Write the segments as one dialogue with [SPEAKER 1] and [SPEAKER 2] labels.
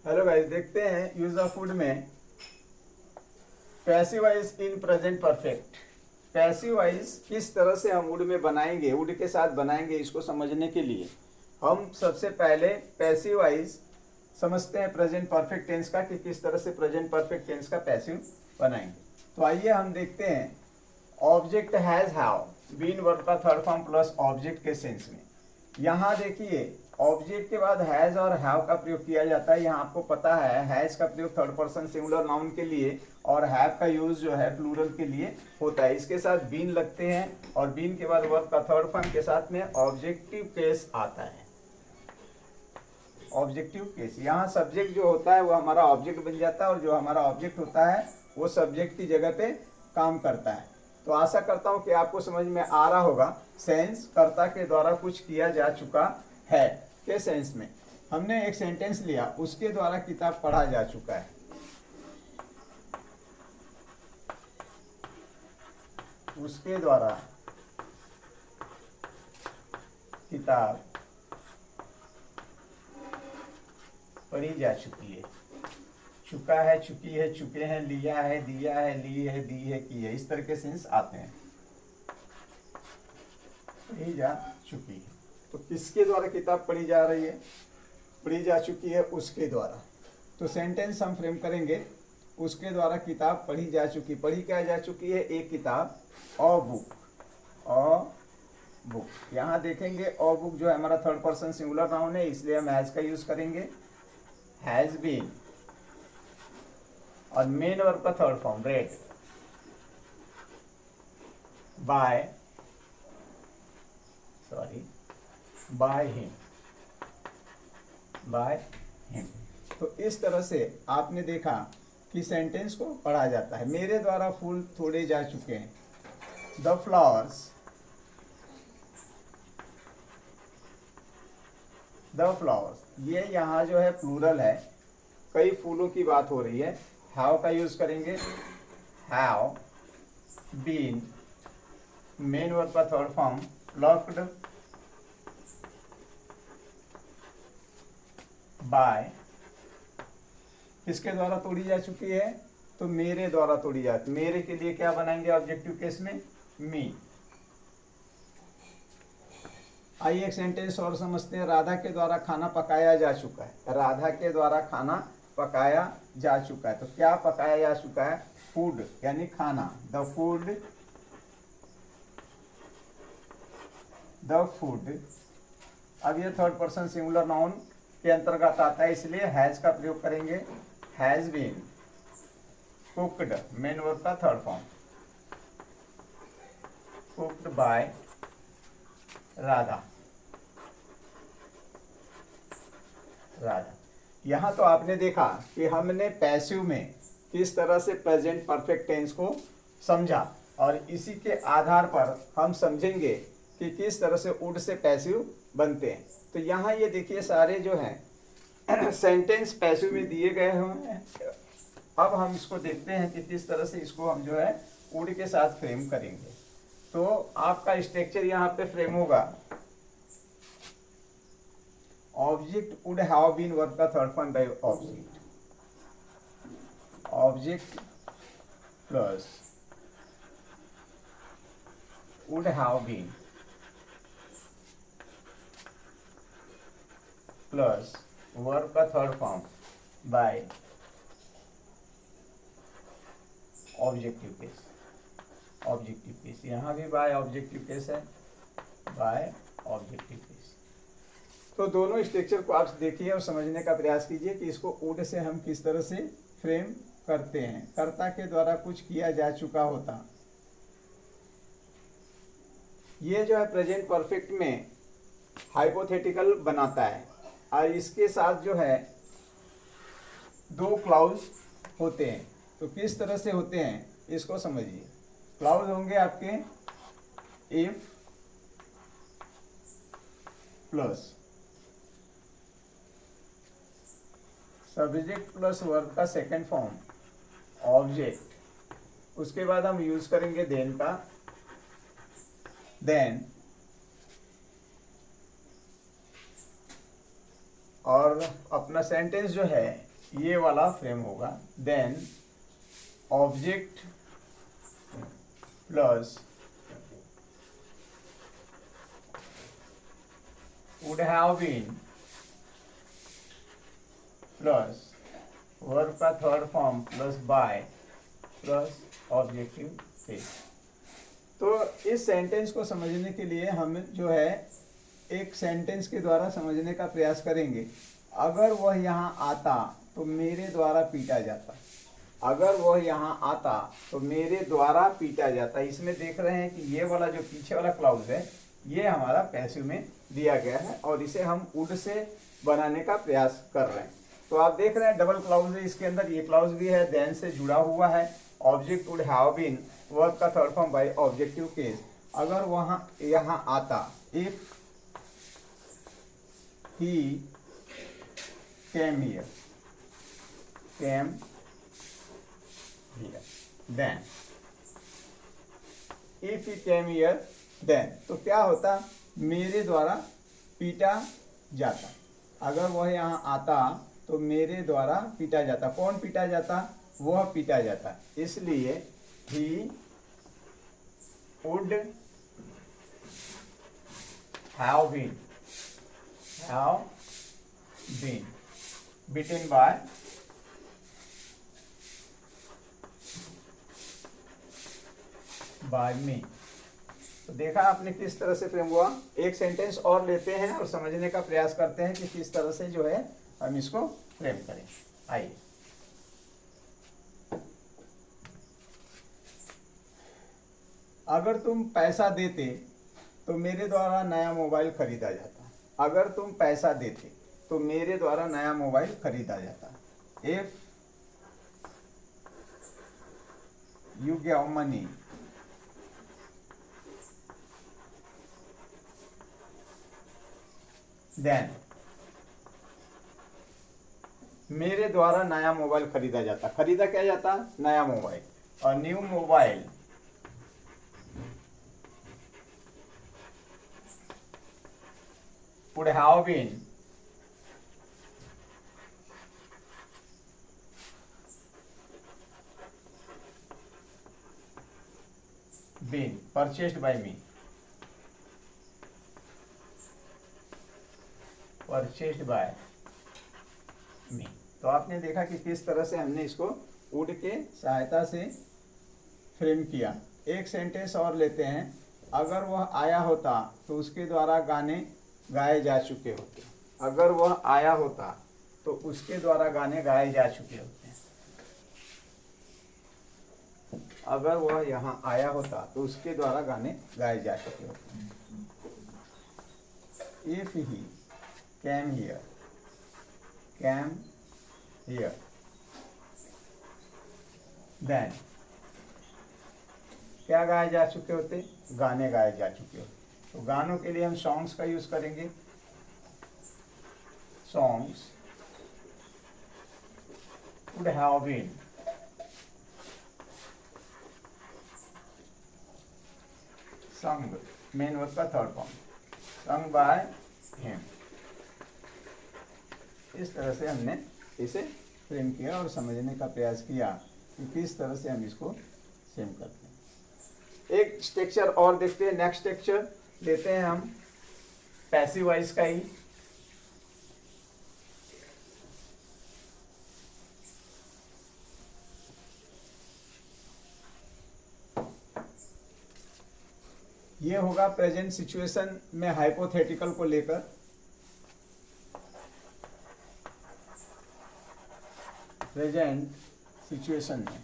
[SPEAKER 1] Hello guys, देखते हैं use of would में passive voice in present perfect. Passive voice किस तरह से हम वुड में बनाएंगे, वुड के साथ बनाएंगे, इसको समझने के लिए हम सबसे पहले पैसिव वॉइस समझते हैं प्रेजेंट परफेक्ट टेंस का, कि किस तरह से प्रेजेंट परफेक्ट टेंस का पैसिव बनाएंगे। तो आइए हम देखते हैं। Object has have been verb का थर्ड फॉर्म प्लस ऑब्जेक्ट के सेंस में। यहाँ देखिए, ऑब्जेक्ट के बाद हैज और हैव का प्रयोग किया जाता है। यहाँ आपको पता है हैज का प्रयोग थर्ड पर्सन सिंगुलर नाउन के लिए और हैव का यूज जो है प्लूरल के लिए होता है। इसके साथ बीन लगते हैं और बीन के बाद वर्ब का थर्ड फॉर्म के साथ में ऑब्जेक्टिव केस आता है। ऑब्जेक्टिव केस, यहाँ सब्जेक्ट जो होता है वो हमारा ऑब्जेक्ट बन जाता है और जो हमारा ऑब्जेक्ट होता है वो सब्जेक्ट की जगह पे काम करता है। तो आशा करता हूँ कि आपको समझ में आ रहा होगा। सेंस कर्ता के द्वारा कुछ किया जा चुका है के सेंस में हमने एक सेंटेंस लिया, उसके द्वारा किताब पढ़ा जा चुका है। उसके द्वारा किताब पढ़ी जा चुकी है। चुका है, चुकी है, चुके हैं, लिया है, दिया है, ली है, दी है, की है, इस तरह के सेंस आते हैं। पढ़ी जा चुकी है, तो किसके द्वारा किताब पढ़ी जा रही है? पढ़ी जा चुकी है उसके द्वारा। तो सेंटेंस हम फ्रेम करेंगे, उसके द्वारा किताब पढ़ी जा चुकी। पढ़ी क्या जा चुकी है? एक किताब, अ बुक। अ बुक, यहाँ देखेंगे अ बुक जो है हमारा थर्ड पर्सन सिंगुलर नाउन है, इसलिए हम हैज का यूज करेंगे, हैज बीन। और मेन वर्ब का third form read by, sorry, by him, by him. तो इस तरह से आपने देखा कि सेंटेंस को पढ़ा जाता है। मेरे द्वारा फूल तोड़े जा चुके हैं। द फ्लावर्स, द फ्लावर्स, ये यहाँ जो है प्लूरल है, कई फूलों की बात हो रही है। हैव का यूज करेंगे, हैव बीन, मेन वर्ब का थर्ड फॉर्म प्लक्ड बाय। किसके द्वारा तोड़ी जा चुकी है? तो मेरे द्वारा तोड़ी जाती। मेरे के लिए क्या बनाएंगे ऑब्जेक्टिव केस में? मी। आइए एक सेंटेंस और समझते हैं। राधा के द्वारा खाना पकाया जा चुका है। राधा के द्वारा खाना पकाया जा चुका है। तो क्या पकाया जा चुका है? फूड, यानी खाना। The food, the food. अब ये थर्ड पर्सन सिंगुलर नाउन के अंतर्गत आता है, इसलिए हैज का प्रयोग करेंगे, has been cooked, main verb का third form, cooked by Radha. Radha. यहां तो आपने देखा कि हमने पैसिव में किस तरह से प्रेजेंट परफेक्ट टेंस को समझा, और इसी के आधार पर हम समझेंगे कि किस तरह से वुड से पैसिव बनते हैं। तो यहाँ ये देखिए सारे जो हैं सेंटेंस पैसिव में दिए गए हुए हैं। अब हम इसको देखते हैं कि किस तरह से इसको हम जो है वुड के साथ फ्रेम करेंगे। तो आपका स्ट्रक्चर यहाँ पे फ्रेम होगा। Object would have been verb का third form by object, object plus would have been plus verb का third form by objective case. Objective case यहाँ भी बाय ऑब्जेक्टिव केस है, बाय ऑब्जेक्टिव केस। तो दोनों स्ट्रक्चर को आप देखिए और समझने का प्रयास कीजिए कि इसको वुड से हम किस तरह से फ्रेम करते हैं। कर्ता के द्वारा कुछ किया जा चुका होता, ये जो है प्रेजेंट परफेक्ट में हाइपोथेटिकल बनाता है। और इसके साथ जो है दो क्लाउज होते हैं। तो किस तरह से होते हैं इसको समझिए। क्लाउज होंगे आपके if plus subject plus verb का सेकंड फॉर्म ऑब्जेक्ट, उसके बाद हम यूज करेंगे देन का, देन, और अपना सेंटेंस जो है ये वाला फ्रेम होगा, then object plus would have been plus verb का third form plus by plus objective phase. तो इस सेंटेंस को समझने के लिए हम जो है एक सेंटेंस के द्वारा समझने का प्रयास करेंगे। अगर वह यहाँ आता तो मेरे द्वारा पीटा जाता, अगर वह यहाँ आता तो मेरे द्वारा पीटा जाता। इसमें देख रहे हैं कि ये वाला जो पीछे वाला क्लाउज है ये हमारा पैसिव में दिया गया है और इसे हम वुड से बनाने का प्रयास कर रहे हैं। तो आप देख रहे हैं डबल क्लाउज है इसके अंदर, ये क्लाउज भी है, देन से जुड़ा हुआ है, object would have been, verb का third form by objective case. अगर वहां यहाँ आता, if he came here, came here, then if he came here then, तो क्या होता, मेरे द्वारा पीटा जाता। अगर वह यहाँ आता तो मेरे द्वारा पीटा जाता। कौन पीटा जाता, वह पीटा जाता। इसलिए he would have been beaten by me. तो देखा आपने किस तरह से फ्रेम हुआ। एक सेंटेंस और लेते हैं और समझने का प्रयास करते हैं कि किस तरह से जो है हम इसको फ्रेम करें। आइए, अगर तुम पैसा देते तो मेरे द्वारा नया मोबाइल खरीदा जाता। अगर तुम पैसा देते तो मेरे द्वारा नया मोबाइल खरीदा जाता। If you give money, then मेरे द्वारा नया मोबाइल खरीदा जाता। खरीदा क्या जाता, नया मोबाइल। और new mobile would have been purchased by me, purchased by me. तो आपने देखा कि किस तरह से हमने इसको वुड के सहायता से फ्रेम किया। एक सेंटेंस और लेते हैं। अगर वह आया होता तो उसके द्वारा गाने गाए जा चुके होते। अगर वह आया होता तो उसके द्वारा गाने गाए जा चुके होते। अगर वह यहाँ आया होता तो उसके द्वारा गाने गाए जा चुके होते। If he came here, then क्या गाए जा चुके होते, गाने गाए जा चुके होते। तो गानों के लिए हम सॉन्ग्स का यूज करेंगे। Songs would have been sung, main verb का third form, sung by him। इस तरह से हमने इसे फ्रेम किया और समझने का प्रयास किया कि किस तरह से हम इसको सेम करते हैं। एक स्ट्रक्चर और देखते हैं। नेक्स्ट स्ट्रक्चर लेते हैं हम पैसिव वॉइस का ही। ये होगा प्रेजेंट सिचुएशन में हाइपोथेटिकल को लेकर। प्रेजेंट सिचुएशन में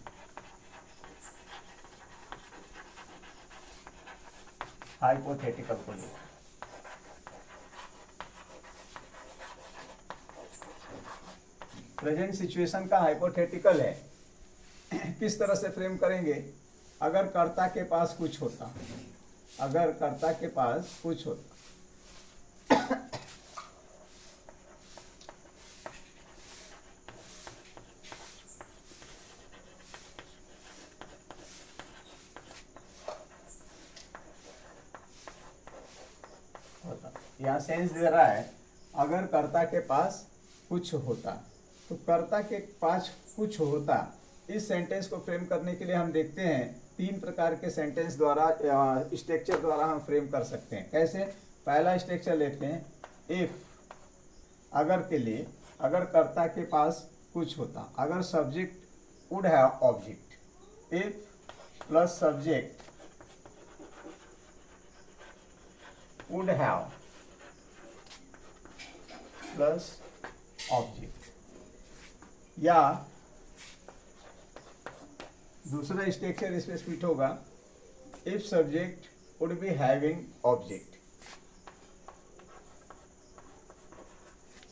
[SPEAKER 1] हाइपोथेटिकल को लेकर। प्रेजेंट सिचुएशन का हाइपोथेटिकल है। किस तरह से फ्रेम करेंगे, अगर कर्ता के पास कुछ होता, अगर कर्ता के पास कुछ होता, यहाँ सेंस दे रहा है अगर कर्ता के पास कुछ होता। तो कर्ता के पास कुछ होता, इस सेंटेंस को फ्रेम करने के लिए हम देखते हैं 3 प्रकार के सेंटेंस द्वारा स्ट्रक्चर द्वारा हम फ्रेम कर सकते हैं। कैसे? पहला स्ट्रक्चर लेते हैं, इफ, अगर के लिए, अगर कर्ता के पास कुछ होता, अगर subject would have object, if plus subject would have plus object, या दूसरा स्ट्रक्चर इसमें फिट होगा, if subject would be having object,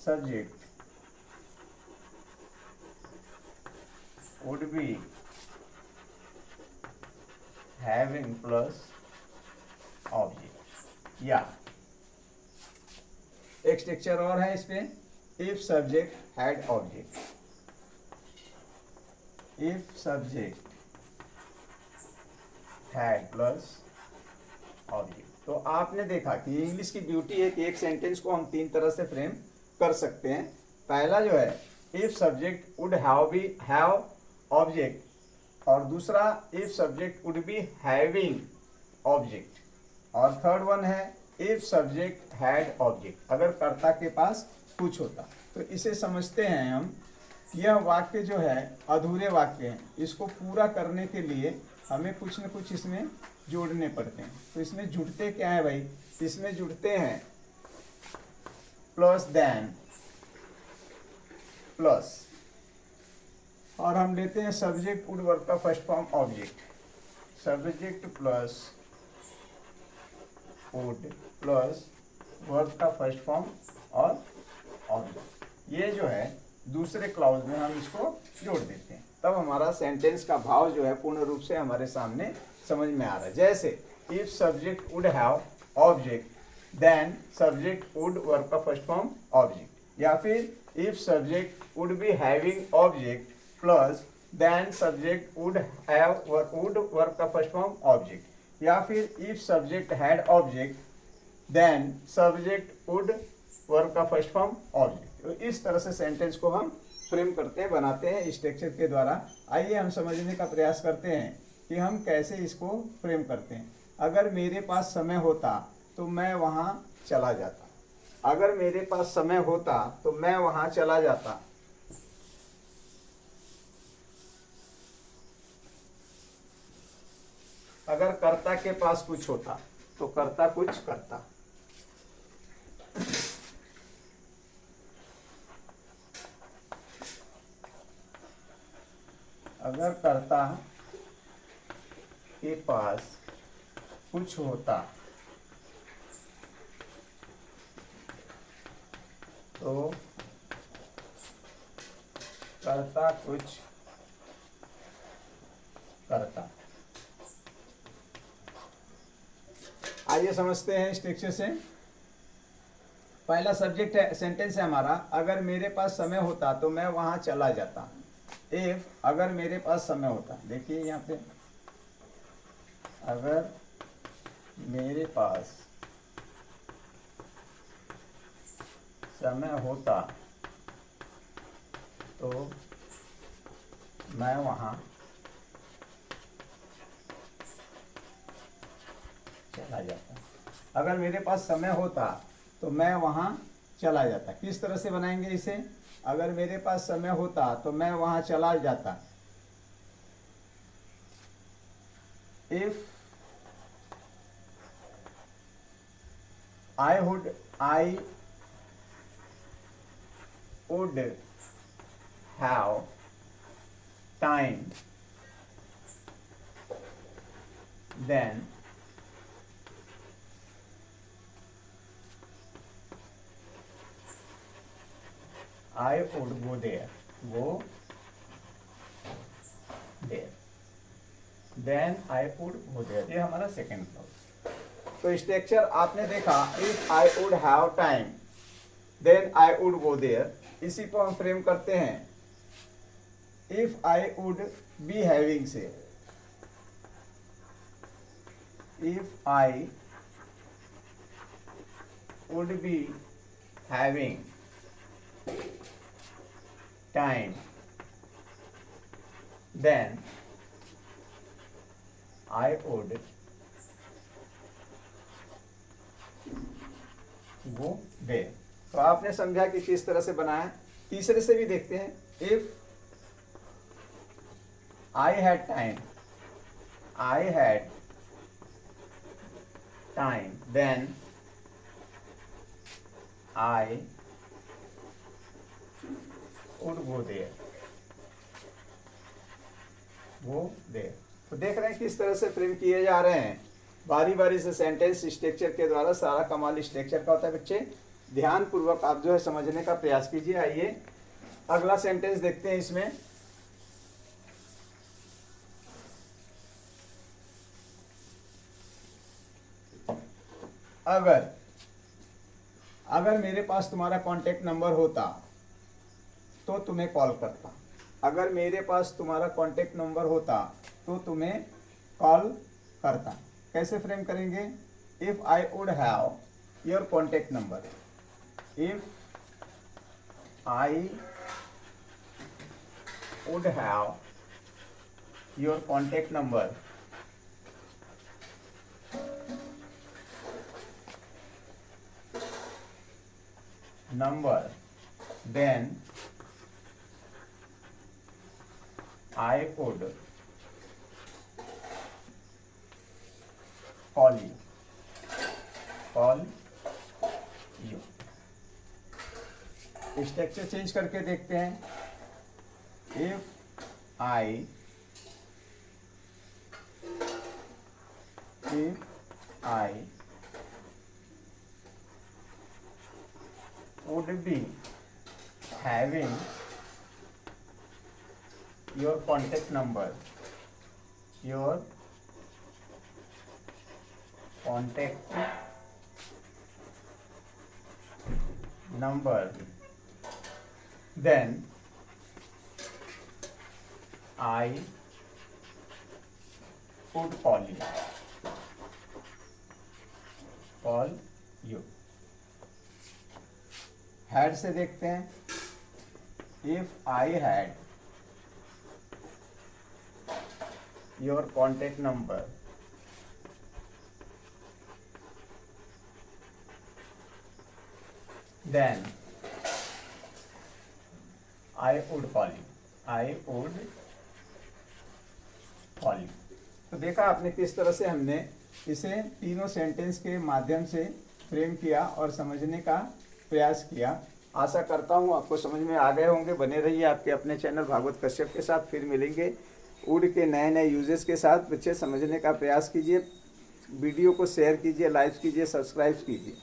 [SPEAKER 1] subject would be having plus object, या एक स्ट्रक्चर और है इस पे, if subject had object, if subject had plus object. तो आपने देखा कि इंग्लिश की ब्यूटी है कि एक सेंटेंस को हम 3 तरह से फ्रेम कर सकते हैं। पहला जो है, if subject would have object, और दूसरा if subject would be having object, और थर्ड वन है इफ सब्जेक्ट हैड ऑब्जेक्ट, अगर कर्ता के पास कुछ होता। तो इसे समझते हैं हम, यह वाक्य जो है अधूरे वाक्य हैं, इसको पूरा करने के लिए हमें कुछ न कुछ इसमें जोड़ने पड़ते हैं। तो इसमें जुड़ते क्या है भाई? इसमें जुड़ते हैं प्लस देन, प्लस, और हम लेते हैं सब्जेक्ट वुड वर्ब का first form object, subject plus would plus verb का फर्स्ट फॉर्म और ऑब्जेक्ट। ये जो है दूसरे क्लाउज में हम इसको जोड़ देते हैं, तब हमारा सेंटेंस का भाव जो है पूर्ण रूप से हमारे सामने समझ में आ रहा है। जैसे if subject would have object then subject would verb का फर्स्ट फॉर्म ऑब्जेक्ट, या फिर if subject would be having object plus then subject would verb का फर्स्ट फॉर्म ऑब्जेक्ट, या फिर if subject had object then subject would verb का first form object. तो इस तरह से सेंटेंस को हम फ्रेम करते हैं, बनाते हैं स्ट्रक्चर के द्वारा। आइए हम समझने का प्रयास करते हैं कि हम कैसे इसको फ्रेम करते हैं। अगर मेरे पास समय होता तो मैं वहाँ चला जाता, अगर मेरे पास समय होता तो मैं वहाँ चला जाता, अगर कर्ता के पास कुछ होता तो कर्ता कुछ करता, अगर कर्ता के पास कुछ होता तो कर्ता कुछ करता। आइए समझते हैं स्ट्रक्चर से। पहला सब्जेक्ट है, सेंटेंस है हमारा, अगर मेरे पास समय होता तो मैं वहां चला जाता। इफ, अगर मेरे पास समय होता, देखिए यहाँ पे, अगर मेरे पास समय होता तो मैं वहां चला जाता। अगर मेरे पास समय होता तो मैं वहां चला जाता। किस तरह से बनाएंगे इसे? अगर मेरे पास समय होता तो मैं वहां चला जाता। If I would have time, then I would go there, then I would go there। ये हमारा सेकेंड क्लॉज। तो स्ट्रक्चर आपने देखा, if I would have time then I would go there, इसी को हम फ्रेम करते हैं if I would be having से। If I would be having time, then I would go there. तो आपने समझा कि किस तरह से बनाया। तीसरे से भी देखते हैं। If I had time, then I would go there. तो देख रहे हैं किस तरह से फ्रेम किए जा रहे हैं। बारी बारी से सेंटेंस स्ट्रक्चर के द्वारा सारा कमाल स्ट्रक्चर का होता है। बच्चे ध्यान पूर्वक आप जो है समझने का प्रयास कीजिए। आइए अगला सेंटेंस देखते हैं। इसमें अगर मेरे पास तुम्हारा कांटेक्ट नंबर होता तो तुम्हें कॉल करता। अगर मेरे पास तुम्हारा कांटेक्ट नंबर होता तो तुम्हें कॉल करता। कैसे फ्रेम करेंगे? If I would have your contact number, if I would have your contact number, then I would call you. Structure change करके देखते हैं। If I would be having your contact number, then I would call you. Had से देखते हैं। If I had your contact number, then I would call you. तो देखा आपने किस तरह से हमने इसे तीनों सेंटेंस के माध्यम से फ्रेम किया और समझने का प्रयास किया। आशा करता हूँ आपको समझ में आ गए होंगे। बने रहिए आपके अपने चैनल भागवत कश्यप के साथ। फिर मिलेंगे वुड के नए नए यूजेस के साथ। बच्चे समझने का प्रयास कीजिए, वीडियो को शेयर कीजिए, लाइक कीजिए, सब्सक्राइब कीजिए।